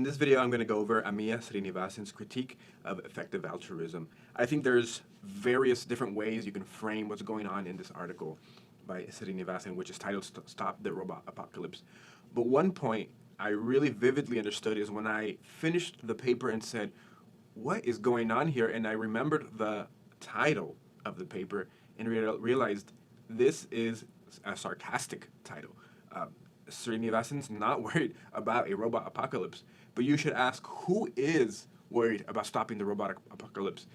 this video, I'm going to go over Amiya Srinivasan's critique of effective altruism. I think there's various different ways you can frame what's going on in this article by Srinivasan, which is titled Stop the Robot Apocalypse. But one point I really vividly understood is when I finished the paper and said, what is going on here? And I remembered the title of the paper and realized this is a sarcastic title. Srinivasan's not worried about a robot apocalypse, but you should ask who is worried about stopping the robot apocalypse.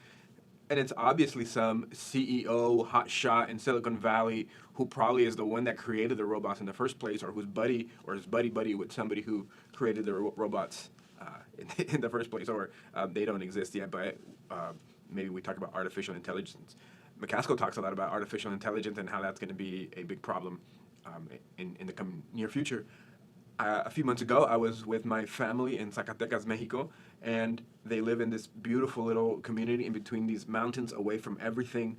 And it's obviously some CEO hotshot in Silicon Valley who probably is the one that created the robots in the first place, or whose buddy or his buddy with somebody who created the robots in the first place, or they don't exist yet, but maybe we talk about artificial intelligence. McCaskill talks a lot about artificial intelligence and how that's going to be a big problem in the coming near future. A few months ago, I was with my family in Zacatecas, Mexico, and they live in this beautiful little community in between these mountains away from everything.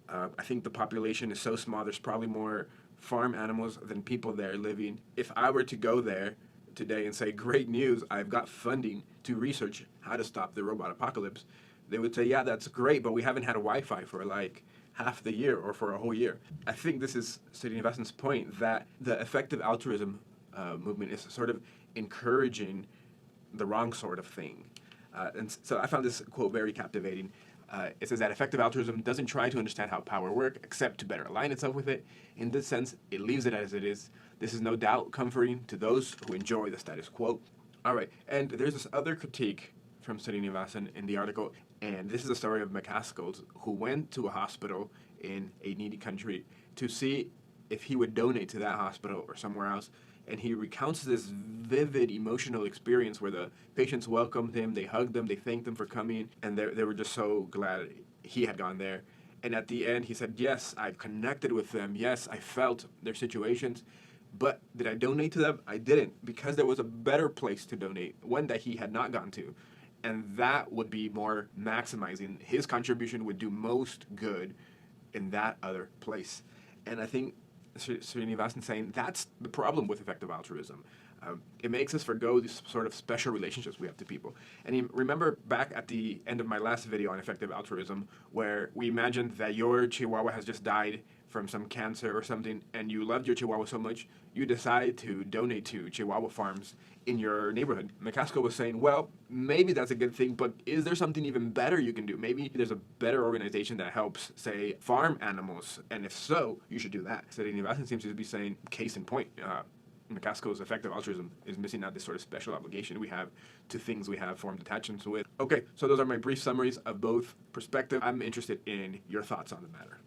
I think the population is so small, there's probably more farm animals than people there living. If I were to go there today and say, great news, I've got funding to research how to stop the robot apocalypse, they would say, yeah, that's great, but we haven't had a Wi-Fi for like half the year or for a whole year. I think this is Srinivasan's point, that the effective altruism movement is sort of encouraging the wrong sort of thing. And so I found this quote very captivating. It says that effective altruism doesn't try to understand how power works, except to better align itself with it. In this sense, it leaves it as it is. This is no doubt comforting to those who enjoy the status quo. All right, and there's this other critique from Srinivasan in the article, and this is the story of McCaskill, who went to a hospital in a needy country to see if he would donate to that hospital or somewhere else. And he recounts this vivid emotional experience where the patients welcomed him, they hugged him, they thanked him for coming, and they were just so glad he had gone there. And at the end, he said, yes, I connected with them. Yes, I felt their situations. But did I donate to them? I didn't, because there was a better place to donate, one that he had not gone to. And that would be more maximizing. His contribution would do most good in that other place. And I think Srinivasan saying that's the problem with effective altruism. It makes us forgo these sort of special relationships we have to people. And you remember back at the end of my last video on effective altruism, where we imagined that your Chihuahua has just died from some cancer or something, and you loved your Chihuahua so much, you decide to donate to Chihuahua farms in your neighborhood. McCaskill was saying, well, maybe that's a good thing, but is there something even better you can do? Maybe there's a better organization that helps, say, farm animals, and if so, you should do that. Srinivasan seems to be saying, case in point, McCaskill's effective altruism is missing out this sort of special obligation we have to things we have formed attachments with. Okay, so those are my brief summaries of both perspectives. I'm interested in your thoughts on the matter.